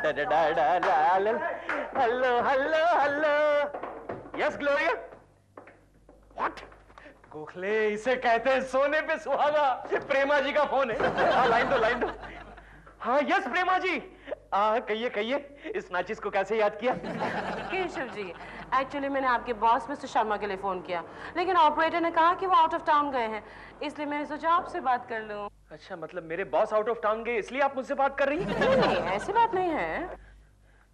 Hello hello hello. Yes Gloria. What? Gokhale, इसे कहते हैं सोने पे सुहागा। प्रेमा जी का फोन है। हाँ लाइन दो लाइन दो। हाँ यस प्रेमा जी। कहिए कहिए, इस नाचिस को कैसे याद किया? केशव जी, एक्चुअली मैंने आपके बॉस मिस्टर शर्मा के लिए फोन किया, लेकिन ऑपरेटर ने कहा कि वो आउट ऑफ टाउन गए हैं, इसलिए मैंने सोचा आपसे बात कर लूं। अच्छा, मतलब मेरे बॉस आउट ऑफ टाउन गए इसलिए आप मुझसे बात कर रही हैं? नहीं, ऐसी बात नहीं है।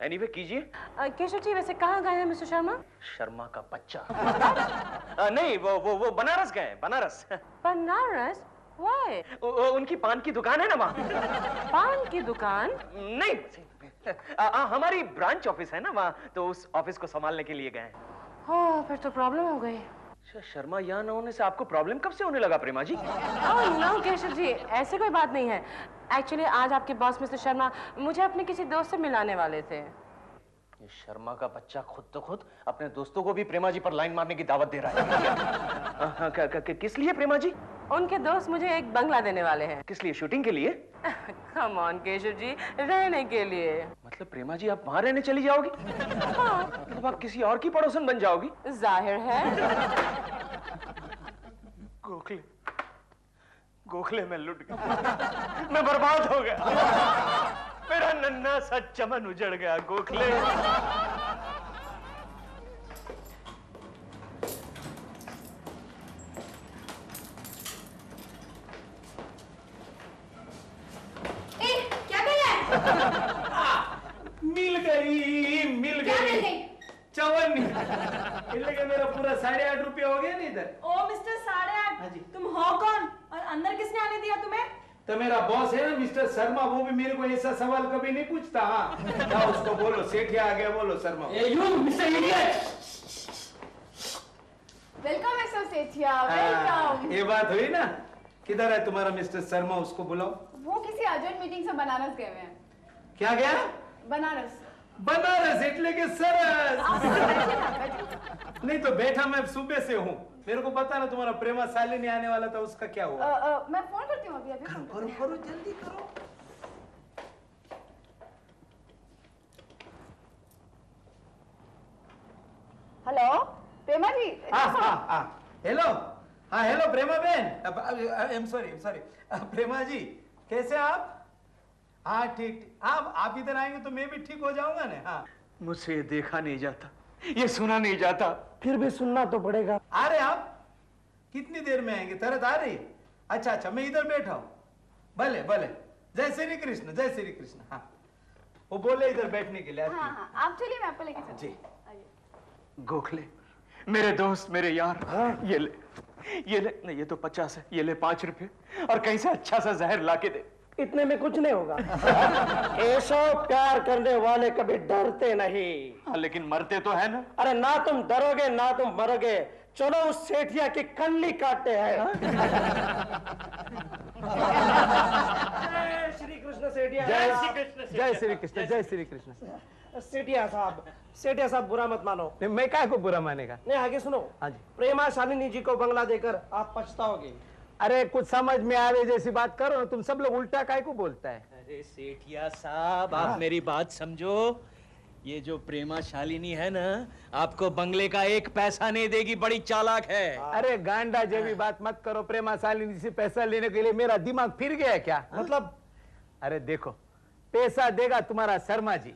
एनीवे कीजिए। केशव जी, वैसे कहाँ गए हैं मिस्टर शर्मा? शर्मा का बच्चा। नहीं, वो बनारस गए हैं, बनारस। बनारस? Why? उनकी पान की दुकान है ना वहाँ। पान की दुकान? नहीं, हमारी ब्रांच ऑफिस है ना वहाँ, तो उस ऑफिस को संभालने के लिए गए हैं। हाँ, फिर तो प्रॉब्लम हो गई। अच्छा, शर्मा यहाँ न होने से आपको प्रॉब्लम कब से होने लगा प्रेमा जी? नो केशव जी, ऐसे कोई बात नहीं है। एक्चुअली आज आपके बॉस मिस्टर शर्मा मुझे अपने किसी दोस्त से मिलाने वाले थे। ये शर्मा का बच्चा खुद अपने दोस्तों को भी प्रेमा जी पर लाइन मारने की दावत दे रहा है। किस लिए प्रेमा जी? उनके दोस्त मुझे एक बंगला देने वाले हैं। किस लिए? शूटिंग के लिए? कम ऑन केशव जी, रहने के लिए। मतलब प्रेमा जी आप वहां रहने चली जाओगी? हाँ। मतलब आप किसी और की पड़ोसन बन जाओगी? जाहिर है। गोखले मैं लुट गया। मैं बर्बाद हो गया। मेरा नन्हा सा चमन उजड़ गया गोखले। मिल गई चवन नहीं। मेरा पूरा 8.5 रुपया हो गया नहीं इधर। ओ मिस्टर 8.5, तुम हो कौन और अंदर किसने आने दिया तुम्हें? तो मेरा बॉस है ना मिस्टर शर्मा, वो भी मेरे को ऐसा सवाल कभी नहीं पूछता। हाँ क्या उसको बोलो, सेठिया आ गया बोलो Sharma. You mister idiot. Welcome mister Sethia, welcome. ये बात हुई ना, किधर है तुम्हारा मिस्टर शर्मा, उसको बुलाओ। वो किसी अर्जेंट मीटिंग से बनारस गए हुए हैं। क्या गया? बनारस। बनारस એટલે કે સરસ। नहीं तो बैठा मैं सुबह से हूँ, मेरे को पता ना तुम्हारा प्रेमा शालिनी आने वाला था, उसका क्या हुआ? मैं फोन करती हूँ अभी। करो जल्दी करो। हेलो प्रेमा जी। हाँ हेलो। हाँ हेलो प्रेमा बहन। आई एम सॉरी प्रेमा जी, कैसे आप? हाँ ठीक। आप इधर आएंगे तो मैं भी ठीक हो जाऊंगा ना। हाँ मुझसे ये देखा नहीं जाता, ये सुना नहीं जाता, फिर भी सुनना तो पड़ेगा। आ रहे आप? कितनी देर में आएंगे? तरत आ रही? अच्छा मैं इधर बैठा हूँ। भले जय श्री कृष्ण, जय श्री कृष्ण। हाँ वो बोले इधर बैठने के लिए। हाँ, आप चलिए, मैं आपको लेके चलती हूँ। जी। गोखले मेरे दोस्त मेरे यार, ये ले नहीं, ये तो 50 है, ये ले 5 रुपए और कहीं से अच्छा सा जहर लाके दे। इतने में कुछ नहीं होगा। ऐसा प्यार करने वाले कभी डरते नहीं। हाँ, लेकिन मरते तो है ना। अरे ना तुम डरोगे ना तुम मरोगे। चलो उस सेठिया की कन्नी काटते हैं। जय श्री कृष्ण सेठिया। जय श्री कृष्ण, जय श्री कृष्ण। सेठिया साहब बुरा मत मानो। मैं काय को बुरा मानेगा? नहीं आगे सुनो। हाँ जी। प्रेमा शालिनी जी को बंगला देकर आप पछताओगे। अरे कुछ समझ में आवे जैसी बात करो, तुम सब लोग उल्टा काय को बोलता है। अरे सेठिया साहब, आप मेरी बात समझो। ये जो प्रेमा शालिनी है ना, आपको बंगले का 1 पैसा नहीं देगी, बड़ी चालाक है। अरे गांडा जैसी बात मत करो। प्रेमा शालिनी से पैसा लेने के लिए मेरा दिमाग फिर गया क्या? मतलब अरे देखो, पैसा देगा तुम्हारा शर्मा जी।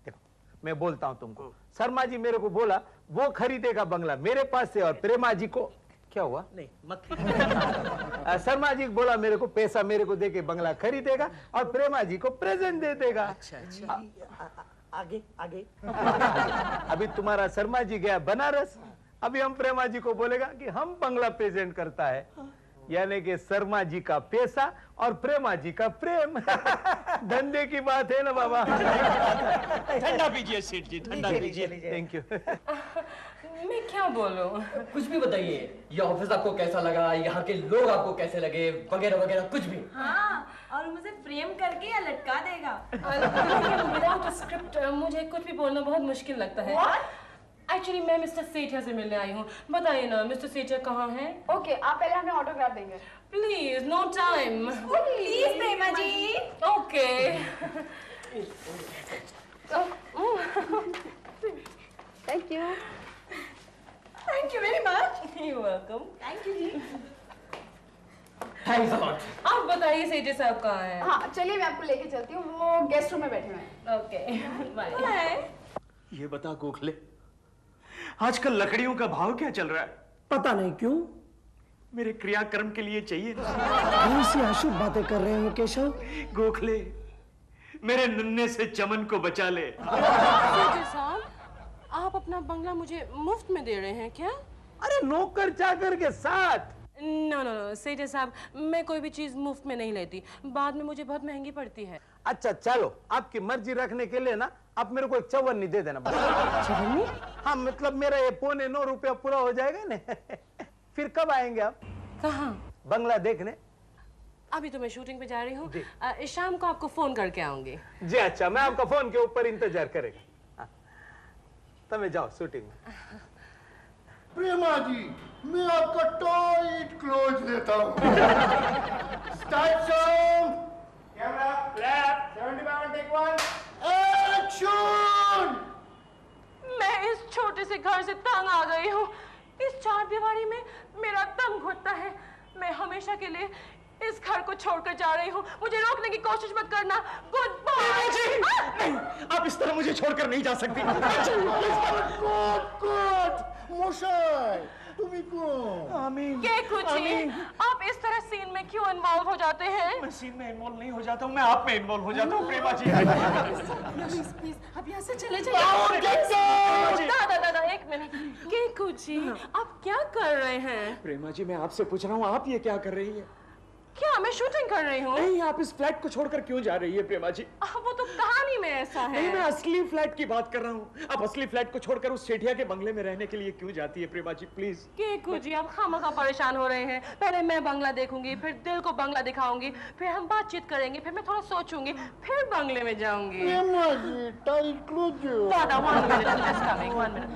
देखो मैं बोलता हूं तुमको, शर्मा जी मेरे को बोला वो खरीदेगा बंगला मेरे पास से, और प्रेमा जी को क्या हुआ? नहीं मत। शर्मा जी बोला मेरे को पैसा मेरे को देके बंगला खरीदेगा और प्रेमा जी को प्रेजेंट दे देगा। अच्छा। आगे अभी तुम्हारा शर्मा जी गया बनारस, अभी हम प्रेमा जी को बोलेगा कि हम बंगला प्रेजेंट करता है, यानी कि शर्मा जी का पैसा और प्रेमा जी का प्रेम। धंधे की बात है ना बाबा। ठंडा पीजिए सेठ जी, ठंडा पीजिए। Thank you. मैं क्या बोलूं? कुछ भी बताइए, ये ऑफिस आपको कैसा लगा, यहाँ के लोग आपको कैसे लगे, वगैरह वगैरह कुछ भी। हाँ, और मुझे फ्रेम करके या लटका देगा। विदाउट स्क्रिप्ट मुझे कुछ भी बोलना बहुत मुश्किल लगता है। एक्चुअली मैं मिस्टर सेठिया से मिलने आई हूँ। बताइए ना मिस्टर सेठिया कहाँ हैं? ओके, आप पहले हमें ऑटोग्राफ देंगे। Please, no time. Please Prema ji. Okay. Thank you. Thank you very much. You welcome. Thank you ji. Thanks a lot. आप बताइए सेठी साहब कहाँ हैं? हाँ चलिए मैं आपको लेके चलती हूँ, वो गेस्ट रूम में बैठे हुए हैं। Okay bye. ये बता गोखले, आजकल लकड़ियों का भाव क्या चल रहा है? पता नहीं क्यों मेरे क्रियाक्रम के लिए चाहिए। कौन सी अशुभ बातें कर रहे हो केशव? गोखले, मेरे नन्हे से चमन को बचा ले। सेठी साहब, आप अपना बंगला मुझे मुफ्त में दे रहे हैं क्या? अरे नौकर चाकर के साथ। नो नो नो सेठी साहब, मैं कोई भी चीज मुफ्त में नहीं लेती, बाद में मुझे बहुत महंगी पड़ती है। अच्छा चलो, आपकी मर्जी रखने के लिए ना आप मेरे को एक चवन्नी दे देना बस। चवन्नी? हाँ मतलब मेरा ये 9.25 रुपया पूरा हो जाएगा ना। फिर कब आएंगे आप? कहाँ? बंगला देखने। अभी तो मैं शूटिंग पे जा रही हूँ, शाम को आपको फोन करके आऊंगी। जी अच्छा, मैं आपका फोन के ऊपर इंतजार करेगा। तब जाओ शूटिंग में। प्रेमा जी, मैं आपका टाइट क्लोज लेता हूँ। Start song. Camera flap 75 take 1 action. मैं इस छोटे से घर से तंग आ गई हूँ। इस चार दीवारी में मेरा दम घुटता है। मैं हमेशा के लिए इस घर को छोड़कर जा रही हूँ। मुझे रोकने की कोशिश मत करना। Good bye. नहीं, आप इस तरह मुझे छोड़कर नहीं जा सकती। मोशाई, तुम्ही कौन? आमीन। ये कुछ ही, आप इस तरह सीन में क्यों इन्वॉल्व हो जाते हैं? मैं सीन में इन्वॉल्व नहीं हो जाता हूँ, मैं आप में इन्वॉल्व हो जाता हूँ प्रेमा जी। प्लीज प्लीज आप यहाँ से चले जाइए। दादा दादा एक मिनट। के कुछ ही, आप क्या कर रहे हैं? प्रेमा जी, मैं आपसे पूछ रहा हूँ, आप ये क्या कर रही है? क्या मैं शूटिंग कर रही हूँ? नहीं, आप इस फ्लैट को छोड़कर क्यों जा रही है प्रेमा जी? वो तो कहानी में ऐसा है। नहीं, मैं असली फ्लैट की बात कर रहा हूँ। आप असली फ्लैट को छोड़कर उस सेठिया के बंगले में रहने के लिए क्यों जाती है प्रेमा जी, प्लीज? केकू जी, आप खामखा परेशान हो रहे हैं। पहले मैं बंगला देखूंगी, फिर दिल को बंगला दिखाऊंगी, फिर हम बातचीत करेंगे, फिर मैं थोड़ा सोचूंगी, फिर बंगले में जाऊंगी। Prema ji, tight close. दादा 1 minute, I'm just coming, 1 minute.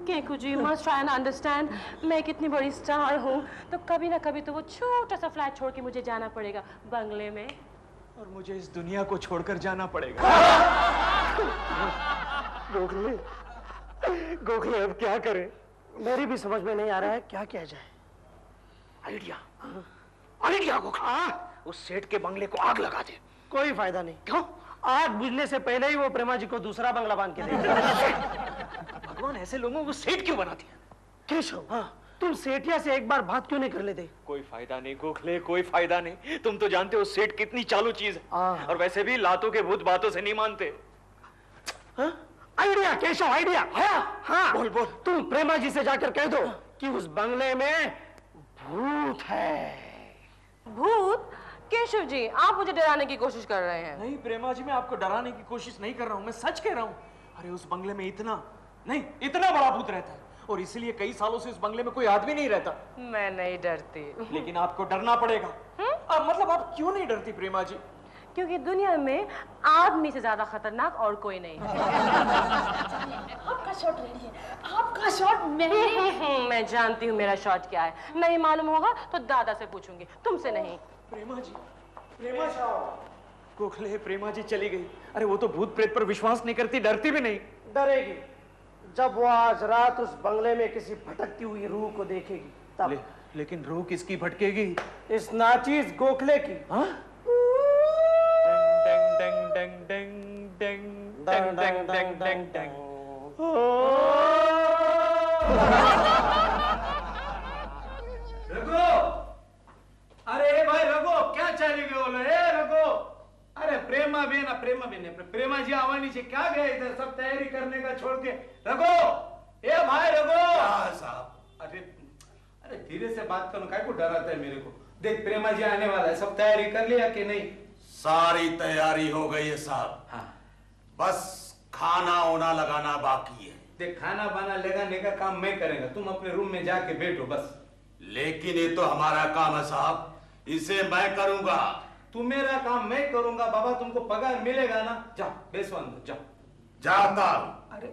Keku ji, must try and understand, मैं कितनी बड़ी स्टार हूँ, तो कभी ना कभी तो वो छोटा सा फ्लैट छोड़ के मुझे जाना पड़ेगा बंगले में। और मुझे इस दुनिया को छोड़कर जाना पड़ेगा। गोखले, गोखले अब क्या करें? मेरी भी समझ में नहीं आ रहा है क्या किया जाए। आइडिया, आइडिया गोखला। उस सेठ के बंगले को आग लगा दे। कोई फायदा नहीं। क्यों? आग बुझने से पहले ही वो प्रेमा जी को दूसरा बंगला बांध के देगा। भगवान ऐसे लोगों को सेठ क्यों बनाते हैं? केशव, हाँ, तुम सेठिया से एक बार बात क्यों नहीं कर लेते? कोई फायदा नहीं गोखले, कोई फायदा नहीं। तुम तो जानते हो सेठ कितनी चालू चीज है, और वैसे भी लातों के भूत बातों से नहीं मानते। Idea Keshav, idea. हाँ, बोल बोल। तुम प्रेमा जी से जाकर कह दो कि उस बंगले में भूत है। भूत? केशव जी, आप मुझे डराने की कोशिश कर रहे हैं। नहीं प्रेमा जी, मैं आपको डराने की कोशिश नहीं कर रहा हूँ, मैं सच कह रहा हूँ। अरे उस बंगले में इतना बड़ा भूत रहता है, और इसीलिए कई सालों से इस बंगले में कोई आदमी नहीं रहता। मैं नहीं डरती। लेकिन आपको डरना पड़ेगा। मतलब आप क्यों नहीं डरती प्रेमा जी? क्योंकि दुनिया में आदमी से ज्यादा खतरनाक और कोई नहीं है। आपका शॉट रेडी है। आपका शॉट मैं जानती हूँ मेरा शॉट क्या है। नहीं मालूम होगा तो दादा से पूछूंगी, तुमसे नहीं। प्रेमा जी, प्रेमा जी। गोखले, प्रेमा जी चली गई। अरे वो तो भूत प्रेत पर विश्वास नहीं करती, डरती भी नहीं। डरेगी जब वो आज रात उस बंगले में किसी भटकती हुई रूह को देखेगी तब। लेकिन रूह किसकी भटकेगी? इस नाचीज गोखले की। हाँ? डंग डंग डंग डंग डंग डंग डंग डंग डंग। रघु, अरे भाई रघु, क्या चाली गयो बोलो? रघु, अरे प्रेमा भी ना, प्रेमा जी आवानी से क्या गया इधर सब तैयारी करने का छोड़ के? रघु, ए भाई रघु। साहब, अरे धीरे से बात करो, काय को डराता है मेरे को? देख प्रेमा जी आने वाला है, सब तैयारी कर लिया कि नहीं? सारी तैयारी हो गई है साहब। हाँ। बस खाना ओना लगाना बाकी है। देख खाना बाना लगाने का काम मैं करेंगे, तुम अपने रूम में जाके बैठो बस। लेकिन ये तो हमारा काम है साहब, इसे मैं करूंगा। तू मेरा काम मैं करूंगा बाबा, तुमको पगार मिलेगा ना? जाओ बेसो अंदर जाओ। जाता हूं। अरे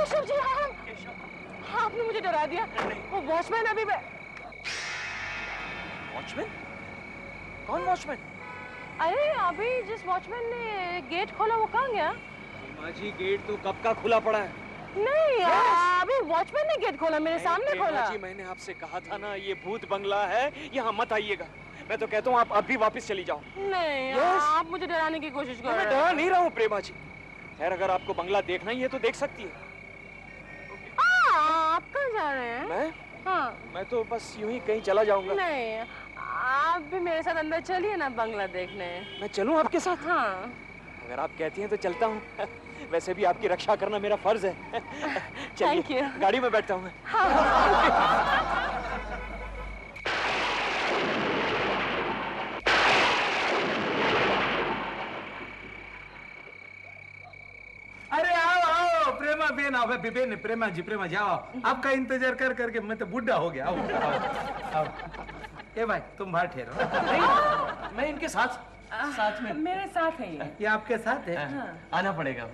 केशव जी, हाँ, आपने मुझे डरा दिया। वो वॉचमैन अभी वॉचमैन? कौन वॉचमैन? अरे अभी जिस वॉचमैन ने गेट खोला वो कहाँ गया? प्रेमा जी, गेट तो कब का खुला पड़ा है। नहीं, अभी वॉचमैन ने गेट खोला, मेरे सामने खोला। जी, मैंने आपसे कहा था ना, ये भूत बंगला है, यहाँ मत आइएगा। मैं तो कहता हूँ आप अभी वापस चली जाओ। नहीं, आप मुझे डराने की कोशिश कर रहे हैं। मैं डरा नहीं रहा हूँ प्रेमा जी। खैर, अगर आपको बंगला देखना ही है तो देख सकती है। आप कहाँ जा रहे हैं? मैं? हाँ। मैं तो बस यूं ही कहीं चला जाऊंगा। नहीं, आप भी मेरे साथ अंदर चलिए ना बंगला देखने। मैं चलूं आपके साथ? हाँ। अगर आप कहती हैं तो चलता हूँ। वैसे भी आपकी रक्षा करना मेरा फर्ज है। चलिए, गाड़ी में बैठता हूँ मैं। हाँ। अरे आओ आओ प्रेमा बेन, आओ बेन, प्रेमा जी आओ। आपका इंतजार कर करके मैं तो बुढ़ा हो गया। आओ आओ आओ। ए भाई तुम बाहर ठहरो। नहीं, मैं इनके साथ में। मेरे साथ है ये आपके साथ है? हाँ। आना पड़ेगा।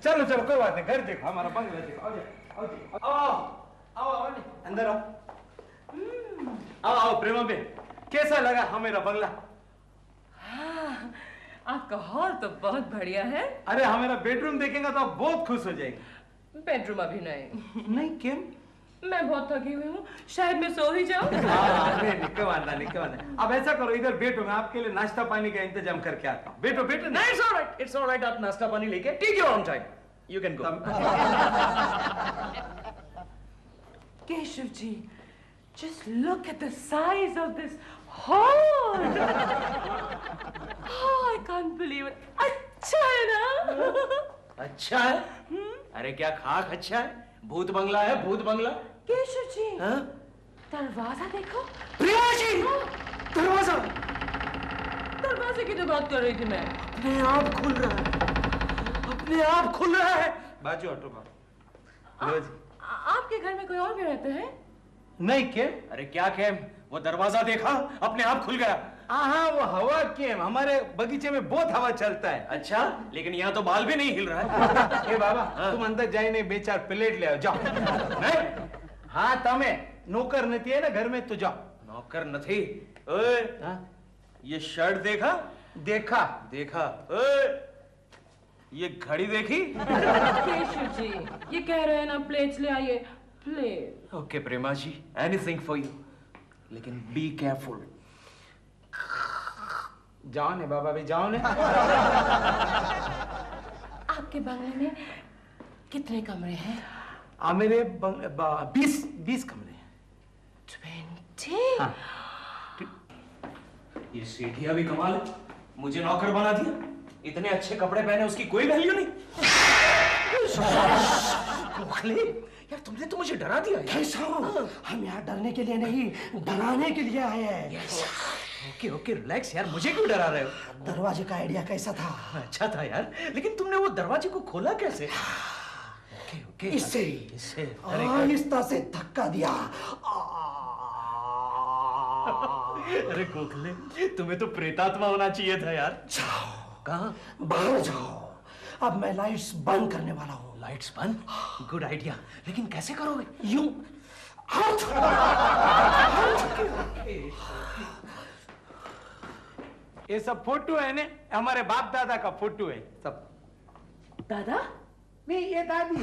चलो चलो कोई बात नहीं, घर देखो, हमारा बंगला देखो। आओ आओ आओ आओ अंदर आओ। आओ आओ प्रेमा बेन, कैसा लगा हमारा बंगला? आपका हॉल तो बहुत बढ़िया है। अरे हमारा बेडरूम देखेंगे तो आप बहुत खुश हो जाएंगे। बेडरूम अभी नहीं। नहीं क्यों? मैं बहुत थकी हुई हूँ, शायद मैं सो ही जाऊँ। नहीं क्यों। अब ऐसा करो, इधर बैठो, मैं आपके लिए नाश्ता पानी का इंतजाम करके आता हूँ। बैठो बैठो। नहीं, इट्स ऑलराइट। आप नाश्ता पानी लेके take your own time, you can go. Keshav ji, just look at the size of this hall. Oh, I can't believe it. अच्छा है ना? अच्छा है? अरे क्या खाक अच्छा है? भूत बंगला है, भूत बंगला। केशव जी, हाँ? दरवाजा देखो। प्रिया जी, दरवाजा। दरवाजे की तो बात कर रही थी मैं। अपने आप खुल रहा है, अपने आप खुल रहा है। बाजू ऑटो का। आपके घर में कोई और भी रहते हैं? नहीं क्या? अरे क्या कैम, वो दरवाजा देखा, अपने आप खुल गया। हाँ वो हवा कैम, हमारे बगीचे में बहुत हवा चलता है। अच्छा, लेकिन यहाँ तो बाल भी नहीं हिल रहा है। ए बाबा, तुम अंदर जाए नहीं, 2-4 प्लेट ले आओ, जाओ। नहीं? हाँ तमें नौकर नहीं है ना घर में, तो जाओ। नौकर नहीं? ओए, ये शर्ट देखा? देखा। ओए, ये घड़ी देखी? केशव जी, ये कह रहे हैं ना प्लेट्स ले आइए, plate. Okay Prema ji, anything for you, लेकिन बी केयरफुल। जाओ ने बाबा भी, जाओ ने। आपके बंगले में कितने कमरे हैं? मेरे 20 कमरे हैं। 20? हाँ। ये सीढ़ियां भी कमाल है, मुझे नौकर बना दिया। इतने अच्छे कपड़े पहने उसकी कोई वैल्यू नहीं। गोखले, यार तुमने तो मुझे डरा दिया। हम यहाँ डरने के लिए नहीं, डराने के लिए आए हैं। ओके रिलैक्स यार, मुझे क्यों डरा रहे हो? दरवाजे का आइडिया कैसा था? अच्छा था यार, लेकिन तुमने वो दरवाजे को खोला कैसे? ओके इससे आहिस्ता से धक्का दिया। अरे गोखले, तुम्हें तो प्रेतात्मा होना चाहिए था यार। जाओ, कहाँ? बाहर जाओ, अब मैं लाइट्स बंद करने वाला हूँ। लाइट्स बंद? गुड आइडिया, लेकिन कैसे करोगे? यूं हाथ। ये सब फोटो है ने, हमारे बाप दादा का फोटो है सब। दादा? नहीं ये दादी।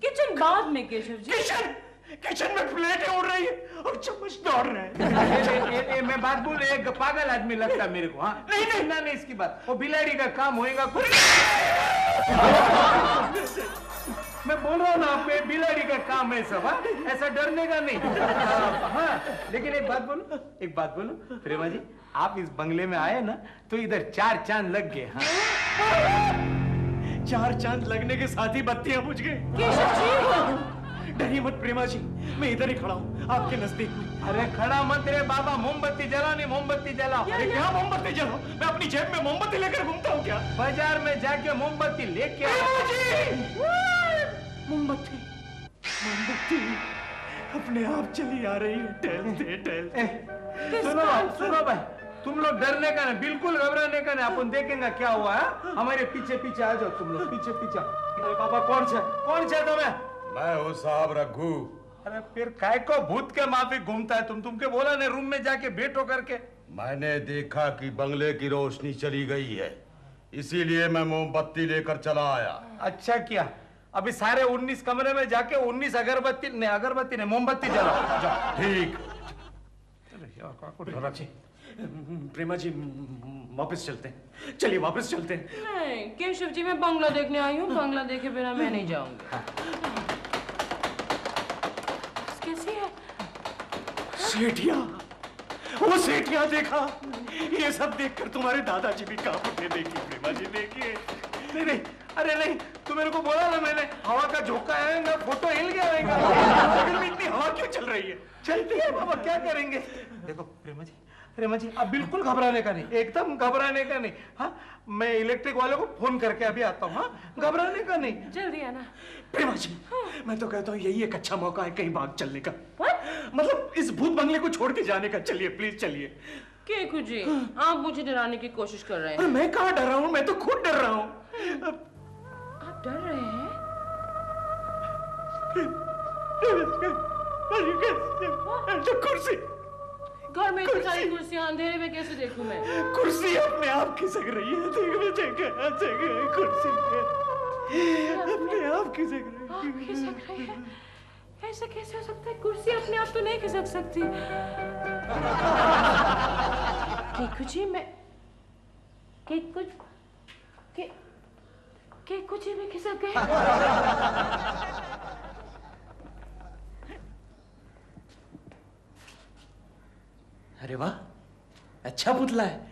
किचन बाद में केशव जी। किचन में प्लेटें उड़ रही है और चम्मच दौड़ रहे हैं। मैं बात बोल, एक पागल आदमी लगता है मेरे को। हाँ नहीं इसकी बात, वो बिलाड़ी का काम होएगा कुछ। मैं बोल रहा हूँ ना, आप में बिलाड़ी का काम है सब। ऐसा डरने का नहीं। हाँ लेकिन एक बात बोलो प्रेमा जी, आप इस बंगले में आए ना तो इधर 4 चांद लग गए। हाँ 4 चांद लगने के साथ ही बत्तियां बुझ गई। डरिए मत प्रेमा जी, मैं इधर ही खड़ा हूँ आपके नजदीक में। अरे खड़ा मत रे बाबा, मोमबत्ती जलाओ नहीं, मोमबत्ती जलाओ। अरे क्या मोमबत्ती जलाओ? मैं अपनी जेब में मोमबत्ती लेकर घूमता हूँ क्या? बाजार में जाके मोमबत्ती लेके आओ। मोमबत्ती अपने आप चली आ रही है। टहलते सुनो भाई, तुम लोग डरने का नहीं, बिल्कुल घबराने का नहीं, अपन देखेंगे क्या हुआ है। हमारे पीछे पीछे आ जाओ तुम लोग, पीछे पीछे। अरे बाबा कौन छे तुम्हें? मैं हूँ साहब रघु। अरे फिर काय को भूत के माफी घूमता है तुमके बोला ने रूम में जाके बैठो करके। मैंने देखा कि बंगले की रोशनी चली गई है, इसीलिए मैं मोमबत्ती लेकर चला आया। अच्छा किया। अभी सारे 19 कमरे में जाके 19 अगरबत्ती ने मोमबत्ती जलाओ, जाओ। ठीक। प्रेमा जी वापस चलते हैं, चलिए वापस चलते हैं। नहीं केशव जी, मैं बंगला देखने आई हूँ, बंगला देखे बिना मैं नहीं जाऊंगी। कैसी है? सेठिया, वो सेठिया देखा? ये सब देखकर तुम्हारे दादाजी भी कांप उठे। देखिए प्रेमा जी, देखिए। नहीं नहीं, अरे नहीं, तू मेरे को बोला ना, मैंने हवा का झोंका आएगा, फोटो हिल गया रहेगा। लेकिन में इतनी हवा क्यों चल रही है? चलती है बाबा, क्या करेंगे। देखो प्रेमा जी अब बिल्कुल घबराने का नहीं, एकदम घबराने का नहीं। हाँ, मैं इलेक्ट्रिक वाले को फोन करके अभी आता हूँ। हाँ, घबराने का नहीं। जल्दी आना। प्रेमा जी, मैं तो कहता हूँ यही एक अच्छा मौका है कहीं भाग चलने का। मतलब इस भूत बंगले को छोड़ के जाने का। चलिए प्लीज चलिए। केकू जी, आप मुझे डराने की कोशिश कर रहे हैं। मैं कहाँ डर रहा हूँ, मैं तो खुद डर रहा हूँ। आप डर रहे हैं? कुर्सी, घर में इतनी सारी कुर्सियां, अंधेरे में कैसे देखूं मैं? कुर्सी अपने आप खिसक रही है। जगह कुर्सी अपने आप खिसक रही है। ऐसा कैसे हो सकता है? कुर्सी अपने आप तो नहीं खिसक सकती। केकू जी, मैं केकू जी में खिसक गए। अरे वाह, अच्छा पुतला है।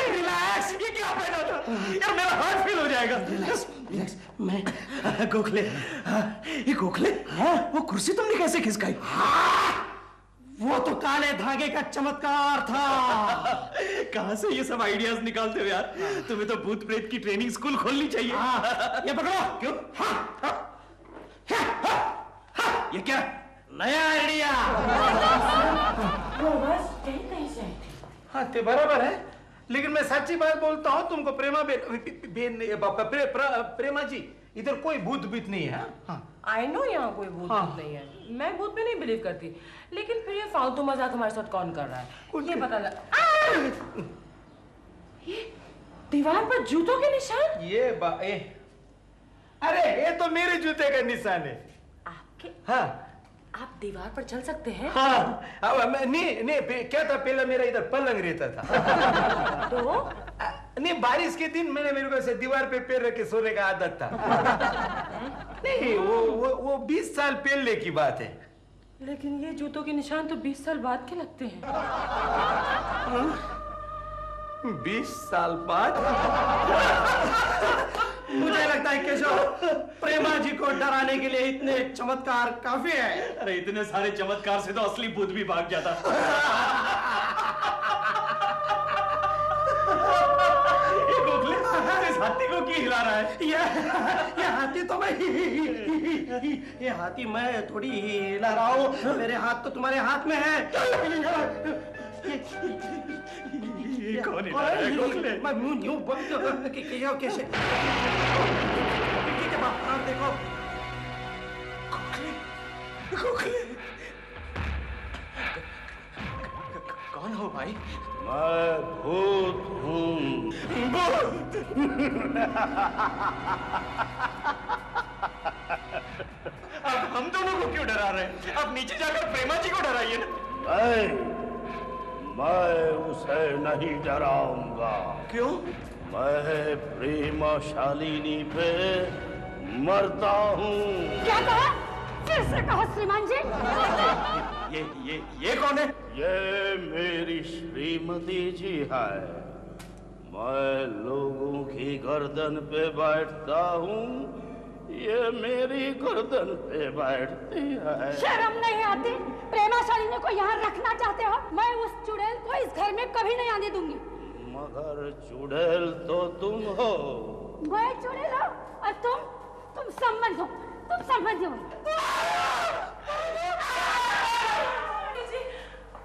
रिलैक्स, ये क्या पहना था यार? मेरा हार्ट फेल हो जाएगा। रिलैक्स। मैं गोखले, ये गोखले, वो कुर्सी तुमने कैसे खिसकाई? वो तो काले धागे का चमत्कार था। कहां से ये सब आइडियाज निकालते हो यार? तुम्हें तो भूत प्रेत की ट्रेनिंग स्कूल खोलनी चाहिए। ये पकड़ो। क्यों? ये क्या नया आइडिया? हाँ, ते बराबर है, लेकिन मैं सच्ची बात बोलता हूँ तुमको। प्रेमा जी, इधर कोई भूत बीत नहीं है। आई नो यहाँ कोई भूत नहीं है। मैं भूत में नहीं बिलीव करती, लेकिन फिर ये फालतू मजाक हमारे साथ कौन कर रहा है? ये पता लगा। ये दीवार पर जूतों के निशान। अरे ये तो मेरे जूते का निशान है। आपके? हाँ, आप दीवार पर चल सकते हैं? हाँ, नहीं, क्या था, पहले मेरा इधर पलंग रहता था। तो नहीं, बारिश के दिन मेरे को ऐसे दीवार पे पैर रख के सोने का आदत था। नहीं, वो 20 साल पहले की बात है। लेकिन ये जूतों के निशान तो 20 साल बाद के लगते हैं। 20 साल बाद? मुझे लगता है केशव, प्रेमा जी को डराने के लिए इतने चमत्कार काफी है। अरे इतने सारे चमत्कार से तो असली भूत भी भाग जाता। इस हाथी को क्यों हिला रहा है? ये हाथी तो मैं ये हाथी मैं थोड़ी हिला रहा हूँ। मेरे हाथ तो तुम्हारे हाथ में है। ये कौन हिला रहा है? गोखले, मैं मुंह यूं बंद कैसे? देखो गोखले, कौन हो भाई? मैं भूत हूँ। अब हम दोनों को क्यों डरा रहे हैं? अब नीचे जाकर प्रेमा जी को डराइए ना। मैं उसे नहीं डराऊंगा। क्यों? मैं प्रेमा शालिनी पे मरता हूँ। क्या कहा? फिर से कहा श्रीमान जी। ये कौन है? ये मेरी श्रीमती जी है। मैं लोगों की गर्दन पे बैठता हूँ, ये मेरी गर्दन पे बैठती है। शर्म नहीं आती? प्रेमा शालिनी को यहाँ रखना चाहते हो? मैं उस चुड़ैल को इस घर में कभी नहीं आने दूंगी। मगर चुड़ैल तो तुम हो। मैं चुड़ैल हूँ और तुम संबंध हो। तुम संबंध हो।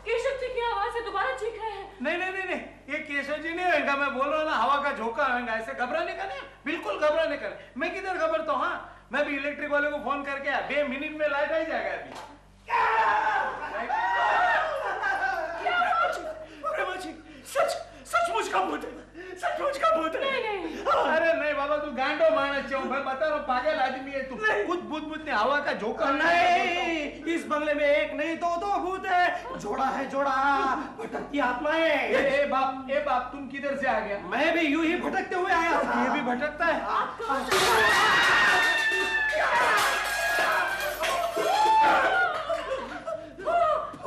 केशव जी की आवाज से दोबारा चीख रहे हैं। नहीं, ये केशव जी नहीं होगा, मैं बोल रहा हूँ ना, हवा का झोंका होगा। ऐसे घबराने का नहीं, बिल्कुल घबराने का नहीं। मैं किधर घबरता हूँ? हाँ, मैं भी इलेक्ट्रिक वाले को फोन करके आया, 2 मिनट में लाइट आ ही जाएगा अभी। प्रेमा जी, सचमुच का भूत है, सचमुच का भूत है। अरे नहीं बाबा, तू गांडो मारना चाहिए, मैं बता रहा हूँ, पागल आदमी है तू। कुछ भूत नहीं, हवा का झोंका। नहीं, इस बंगले में एक नहीं दो भूत है। जोड़ा है, जोड़ा भटकती आत्माएं। ए बाप, तुम किधर से आ गया? मैं भी यूं ही भटकते हुए आया था। ये भी भटकता है?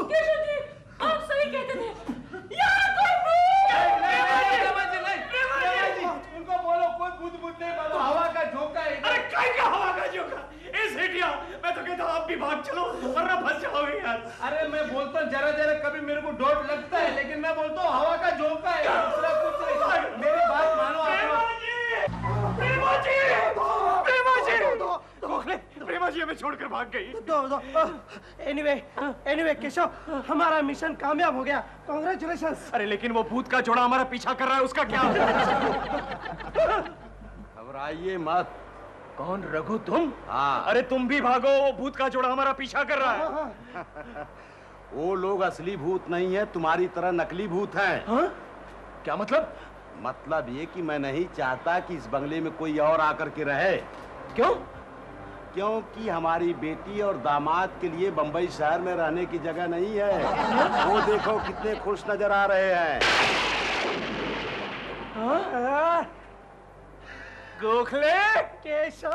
केशव जी, आप सही कहते थे। उनको बोलो कोई भूत नहीं, बोलो हवा का झोंका है। अरे क्या हवा का झोंका? इस हिटिया, मैं तो कहता हूँ आप भी भाग चलो वरना फंस जाओगे यार। अरे मैं बोलता हूँ जरा कभी मेरे को डोट लगता है, लेकिन मैं बोलता हूँ हवा का झोंका है, दूसरा कुछ नहीं। मेरी बात मानो प्रेमा जी हमें छोड़कर भाग गई। एनीवे केशव, हमारा मिशन कामयाब हो गया। कांग्रेचुलेशंस। अरे लेकिन वो भूत का जोड़ा हमारा पीछा कर रहा है, उसका क्या? घबराइए मत। कौन? रघु तुम? हाँ। अरे तुम भी भागो, वो भूत का जोड़ा हमारा पीछा कर रहा है। वो लोग असली भूत नहीं है, तुम्हारी तरह नकली भूत हैं। हाँ? क्या मतलब? मतलब ये कि मैं नहीं चाहता कि इस बंगले में कोई और आकर के रहे। क्यों? क्योंकि हमारी बेटी और दामाद के लिए बंबई शहर में रहने की जगह नहीं है। वो देखो कितने खुश नजर आ रहे हैं। गोखले केशव